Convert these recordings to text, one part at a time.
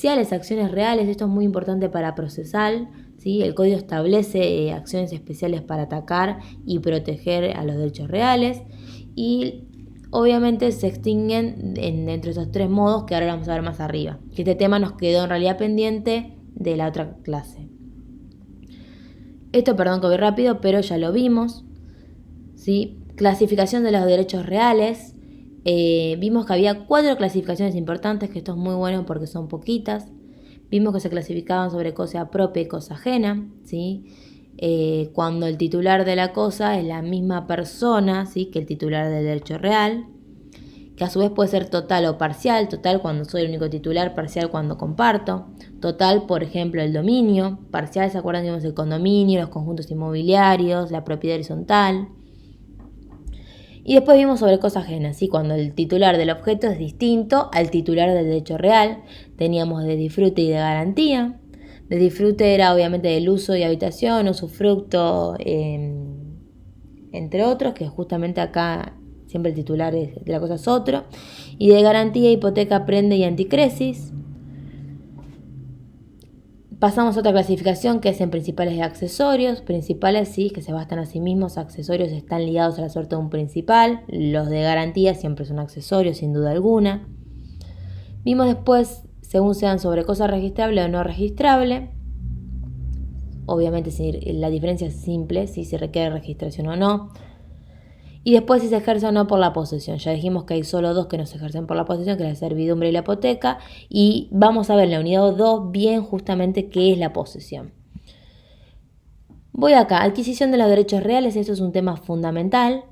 especiales, acciones reales, esto es muy importante para procesal, ¿sí? El código establece acciones especiales para atacar y proteger a los derechos reales y obviamente se extinguen dentro de esos 3 modos que ahora vamos a ver más arriba. Que este tema nos quedó en realidad pendiente de la otra clase. Esto, perdón que voy rápido, pero ya lo vimos, ¿sí? Clasificación de los derechos reales. Vimos que había 4 clasificaciones importantes, que esto es muy bueno porque son poquitas. Vimos que se clasificaban sobre cosa propia y cosa ajena, ¿sí? Cuando el titular de la cosa es la misma persona, ¿sí?, que el titular del derecho real, que a su vez puede ser total o parcial. Total cuando soy el único titular, parcial cuando comparto. Total, por ejemplo, el dominio. Parcial, ¿se acuerdan? Digamos, el condominio, los conjuntos inmobiliarios, la propiedad horizontal. Y después vimos sobre cosa ajena, ¿sí? Cuando el titular del objeto es distinto al titular del derecho real. Teníamos de disfrute y de garantía. De disfrute era obviamente del uso y habitación, usufructo, entre otros, que justamente acá siempre el titular de la cosa es otro. Y de garantía, hipoteca, prende y anticresis. Pasamos a otra clasificación que es en principales y accesorios. Principales, sí, que se bastan a sí mismos. Accesorios están ligados a la suerte de un principal. Los de garantía siempre son accesorios, sin duda alguna. Vimos después, según sean sobre cosa registrable o no registrable. Obviamente la diferencia es simple, si se requiere registración o no. Y después si se ejerce o no por la posesión. Ya dijimos que hay solo 2 que no se ejercen por la posesión, que es la servidumbre y la hipoteca. Y vamos a ver en la unidad 2 bien justamente qué es la posesión. Voy acá, adquisición de los derechos reales, esto es un tema fundamental.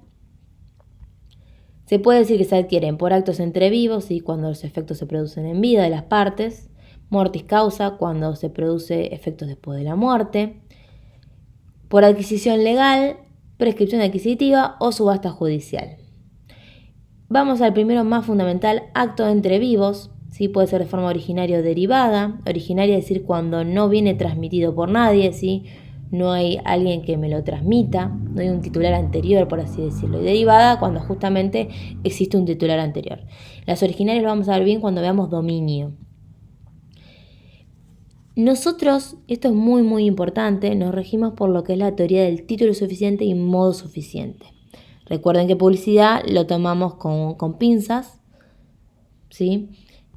Se puede decir que se adquieren por actos entre vivos, ¿sí?, cuando los efectos se producen en vida de las partes. Mortis causa, cuando se produce efectos después de la muerte. Por adquisición legal, prescripción adquisitiva o subasta judicial. Vamos al primero más fundamental, acto entre vivos, ¿sí? Puede ser de forma originaria o derivada. Originaria es decir cuando no viene transmitido por nadie, ¿sí? No hay alguien que me lo transmita, no hay un titular anterior, por así decirlo. Y derivada cuando justamente existe un titular anterior. Las originarias lo vamos a ver bien cuando veamos dominio. Nosotros, esto es muy muy importante, nos regimos por lo que es la teoría del título suficiente y modo suficiente. Recuerden que publicidad lo tomamos con pinzas, ¿sí?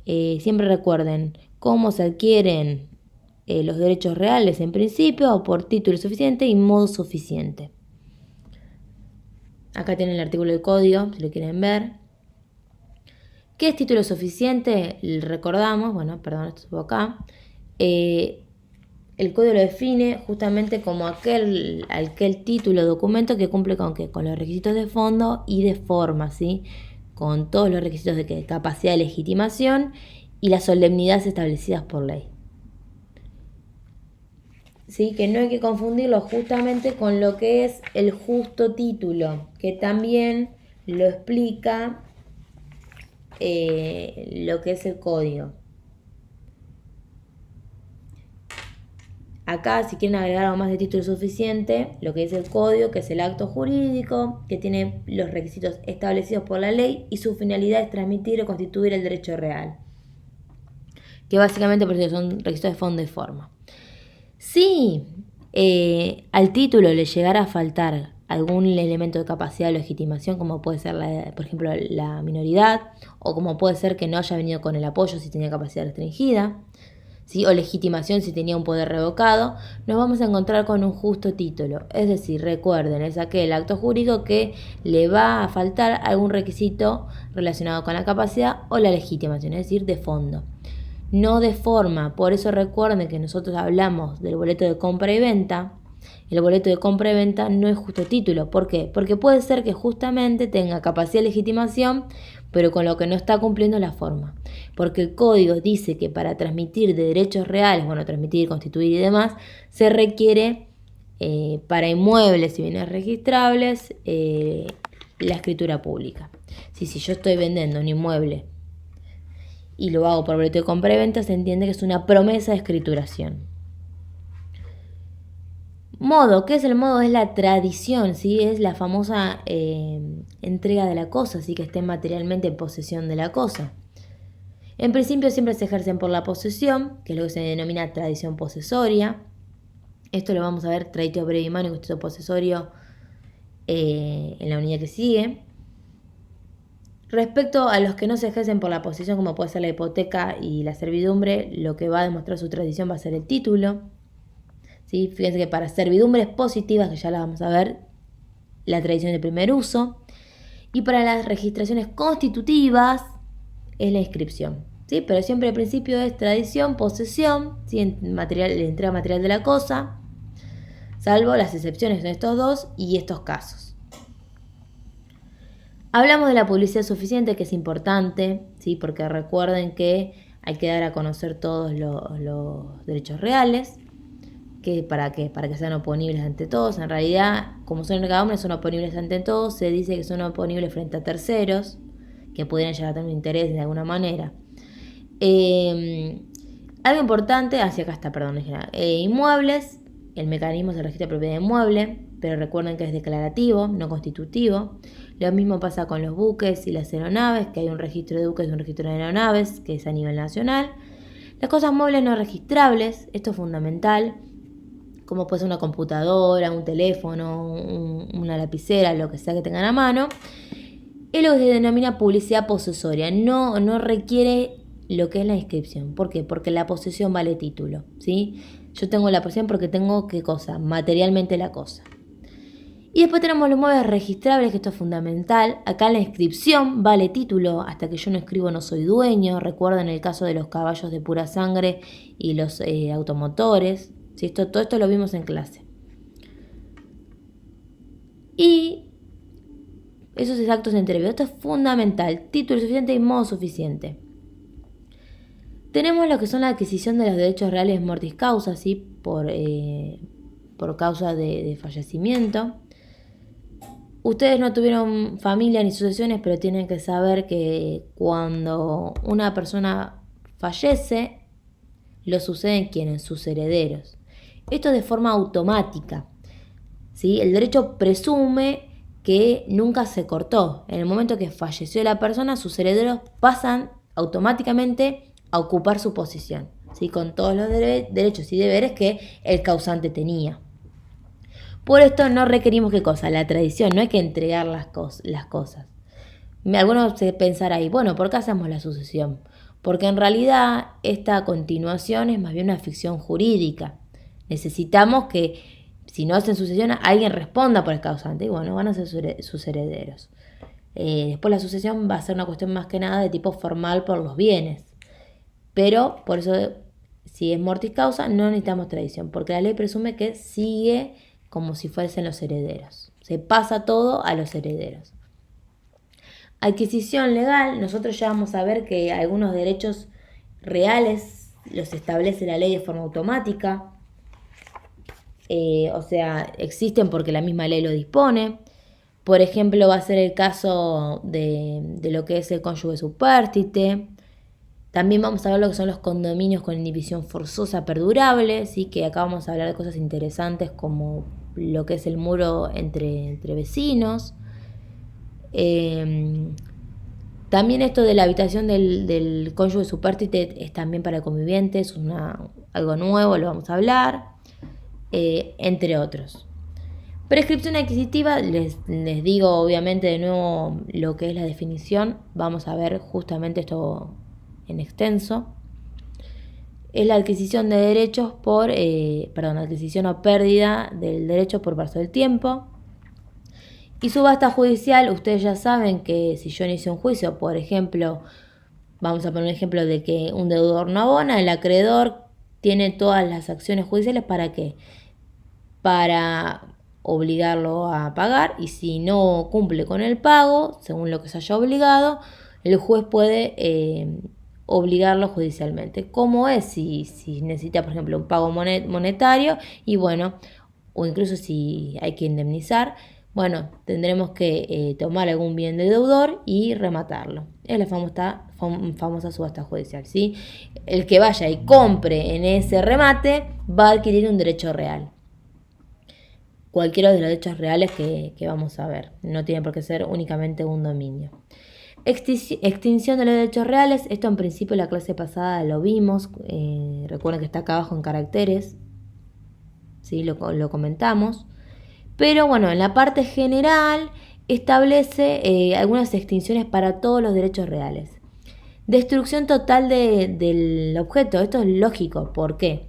Siempre recuerden cómo se adquieren los derechos reales en principio, o por título suficiente y modo suficiente. Acá tienen el artículo del código, si lo quieren ver. ¿Qué es título suficiente? Recordamos, esto estuvo acá. El código lo define justamente como aquel título o documento que cumple con los requisitos de fondo y de forma, ¿sí? Con todos los requisitos de capacidad de legitimación y las solemnidades establecidas por ley. ¿Sí? Que no hay que confundirlo justamente con lo que es el justo título, que también lo explica lo que es el código. Acá, si quieren agregar algo más de título suficiente, lo que es el código, que es el acto jurídico, que tiene los requisitos establecidos por la ley y su finalidad es transmitir o constituir el derecho real. Que básicamente por eso son requisitos de fondo y forma. Si al título le llegara a faltar algún elemento de capacidad de legitimación, como puede ser, por ejemplo, la minoridad, o como puede ser que no haya venido con el apoyo si tenía capacidad restringida, ¿sí?, o legitimación si tenía un poder revocado, nos vamos a encontrar con un justo título. Es decir, recuerden, es aquel acto jurídico que le va a faltar algún requisito relacionado con la capacidad o la legitimación, es decir, de fondo. No de forma. Por eso recuerden que nosotros hablamos del boleto de compra y venta. El boleto de compra y venta no es justo título. ¿Por qué? Porque puede ser que justamente tenga capacidad de legitimación, pero con lo que no está cumpliendo la forma. Porque el código dice que para transmitir de derechos reales, transmitir, constituir y demás, se requiere para inmuebles y bienes registrables la escritura pública. Si yo estoy vendiendo un inmueble y lo hago por boleto de compra y venta, se entiende que es una promesa de escrituración. Modo, ¿qué es el modo? Es la tradición, ¿sí? Es la famosa entrega de la cosa, ¿sí?, que esté materialmente en posesión de la cosa. En principio siempre se ejercen por la posesión, que es lo que se denomina tradición posesoria. Esto lo vamos a ver traditio brevi manu y constituto posesorio en la unidad que sigue. Respecto a los que no se ejercen por la posesión, como puede ser la hipoteca y la servidumbre, lo que va a demostrar su tradición va a ser el título. ¿Sí? Fíjense que para servidumbres positivas, que ya las vamos a ver, la tradición de primer uso. Y para las registraciones constitutivas es la inscripción. ¿Sí? Pero siempre el principio es tradición, posesión, ¿sí? La entrega material de la cosa, salvo las excepciones en estos dos y estos casos. Hablamos de la publicidad suficiente, que es importante, ¿sí? Porque recuerden que hay que dar a conocer todos los derechos reales. ¿Para qué? Para que sean oponibles ante todos. En realidad, como son ergaomnes, son oponibles ante todos. Se dice que son oponibles frente a terceros, que pudieran llegar a tener un interés de alguna manera. Algo importante, hacia acá está, perdón, inmuebles. El mecanismo se registra propiedad de inmueble, pero recuerden que es declarativo, no constitutivo. Lo mismo pasa con los buques y las aeronaves, que hay un registro de buques y un registro de aeronaves, que es a nivel nacional. Las cosas muebles no registrables, esto es fundamental, como puede ser una computadora, un teléfono, una lapicera, lo que sea que tengan a mano. Es lo que se denomina publicidad posesoria, no requiere lo que es la inscripción. ¿Por qué? Porque la posesión vale título, ¿sí? Yo tengo la posesión porque tengo, ¿qué cosa? Materialmente la cosa. Y después tenemos los muebles registrables, que esto es fundamental. Acá la inscripción vale título, hasta que yo no escribo no soy dueño. Recuerden el caso de los caballos de pura sangre y los automotores. ¿Sí? Todo esto lo vimos en clase. Y esos actos entrevios, esto es fundamental. Título suficiente y modo suficiente. Tenemos lo que son la adquisición de los derechos reales mortis causa, ¿sí? Por causa de fallecimiento. Ustedes no tuvieron familia ni sucesiones, pero tienen que saber que cuando una persona fallece, lo suceden quienes, sus herederos. Esto de forma automática, ¿sí? El derecho presume que nunca se cortó. En el momento que falleció la persona, sus herederos pasan automáticamente a ocupar su posición, ¿sí? Con todos los derechos y deberes que el causante tenía. Por esto no requerimos ¿qué cosa? La tradición, no hay que entregar las cosas. Algunos se pensarán ahí, bueno, ¿por qué hacemos la sucesión? Porque en realidad esta continuación es más bien una ficción jurídica. Necesitamos que, si no hacen sucesión, alguien responda por el causante. Y bueno, van a ser sus herederos. Después la sucesión va a ser una cuestión más que nada de tipo formal por los bienes. Pero, por eso, si es mortis causa, no necesitamos tradición. Porque la ley presume que sigue como si fuesen los herederos. Se pasa todo a los herederos. Adquisición legal, nosotros ya vamos a ver que algunos derechos reales los establece la ley de forma automática. O sea, existen porque la misma ley lo dispone. Por ejemplo, va a ser el caso de lo que es el cónyuge supérstite. También vamos a ver lo que son los condominios con indivisión forzosa perdurable, ¿sí? Que acá vamos a hablar de cosas interesantes como lo que es el muro entre vecinos. También esto de la habitación del cónyuge supérstite es también para convivientes, es algo nuevo, lo vamos a hablar, entre otros. Prescripción adquisitiva, les digo obviamente de nuevo lo que es la definición, vamos a ver justamente esto en extenso. Es la adquisición de derechos adquisición o pérdida del derecho por paso del tiempo. Y subasta judicial, ustedes ya saben que si yo inicio un juicio, por ejemplo, vamos a poner un ejemplo de que un deudor no abona, el acreedor tiene todas las acciones judiciales ¿para qué? Para obligarlo a pagar, y si no cumple con el pago, según lo que se haya obligado, el juez puede obligarlo judicialmente. ¿Cómo es? Si necesita, por ejemplo, un pago monetario, y bueno, o incluso si hay que indemnizar, bueno, tendremos que tomar algún bien de deudor y rematarlo. Es la famosa subasta judicial, ¿sí? El que vaya y compre en ese remate va a adquirir un derecho real. Cualquiera de los derechos reales que vamos a ver. No tiene por qué ser únicamente un dominio. Extinción de los derechos reales. Esto en principio en la clase pasada lo vimos. Recuerden que está acá abajo en caracteres. ¿Sí? Lo comentamos. Pero bueno, en la parte general establece algunas extinciones para todos los derechos reales. Destrucción total del objeto. Esto es lógico. ¿Por qué?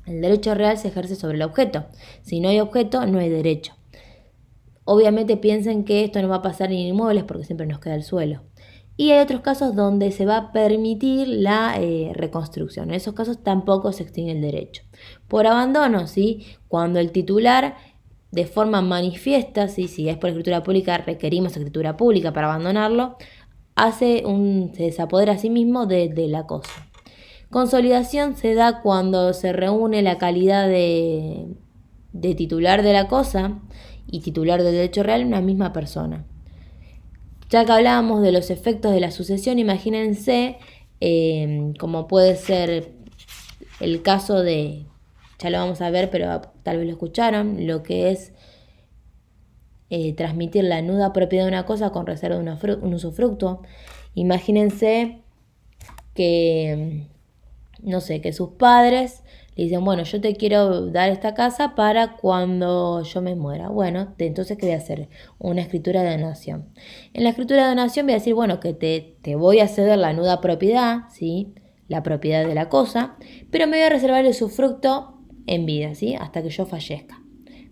El derecho real se ejerce sobre el objeto. Si no hay objeto, no hay derecho. Obviamente piensen que esto no va a pasar en inmuebles porque siempre nos queda el suelo. Y hay otros casos donde se va a permitir la reconstrucción. En esos casos tampoco se extingue el derecho. Por abandono, ¿sí? Cuando el titular de forma manifiesta, ¿sí? Si es por escritura pública, requerimos escritura pública para abandonarlo, se desapodera a sí mismo de la cosa. Consolidación se da cuando se reúne la calidad de titular de la cosa y titular del derecho real en una misma persona. Ya que hablábamos de los efectos de la sucesión, imagínense como puede ser el caso de, ya lo vamos a ver, pero tal vez lo escucharon, lo que es transmitir la nuda propiedad de una cosa con reserva de un usufructo. Imagínense que, no sé, que sus padres le dicen, bueno, yo te quiero dar esta casa para cuando yo me muera. Bueno, entonces, ¿qué voy a hacer? Una escritura de donación. En la escritura de donación voy a decir, bueno, que te voy a ceder la nuda propiedad, ¿sí? La propiedad de la cosa, pero me voy a reservar el usufructo en vida, ¿sí? Hasta que yo fallezca.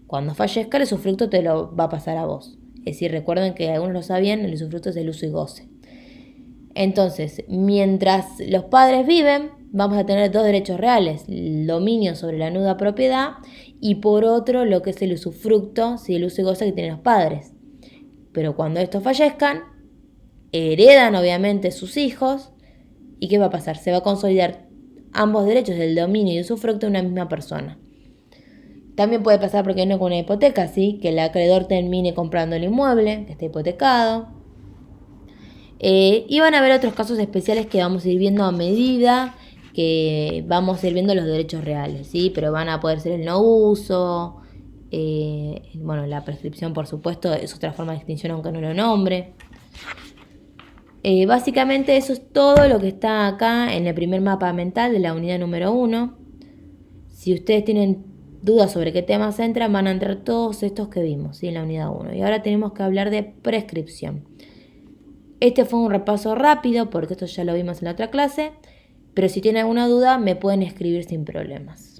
Cuando fallezca, el usufructo te lo va a pasar a vos. Es decir, recuerden que algunos lo sabían, el usufructo es el uso y goce. Entonces, mientras los padres viven, vamos a tener dos derechos reales, el dominio sobre la nuda propiedad y por otro lo que es el usufructo, el uso y goce que tienen los padres. Pero cuando estos fallezcan, heredan obviamente sus hijos y ¿qué va a pasar? Se va a consolidar ambos derechos, el dominio y el usufructo de una misma persona. También puede pasar, porque no con una hipoteca, ¿sí? Que el acreedor termine comprando el inmueble, que está hipotecado. Y van a haber otros casos especiales que vamos a ir viendo a medida que vamos a ir viendo los derechos reales, ¿sí? Pero van a poder ser el no uso, bueno, la prescripción, por supuesto, es otra forma de extinción aunque no lo nombre. Básicamente eso es todo lo que está acá en el primer mapa mental de la unidad número 1. Si ustedes tienen dudas sobre qué temas entran, van a entrar todos estos que vimos, ¿sí? En la unidad 1. Y ahora tenemos que hablar de prescripción. Este fue un repaso rápido porque esto ya lo vimos en la otra clase, pero si tienen alguna duda me pueden escribir sin problemas.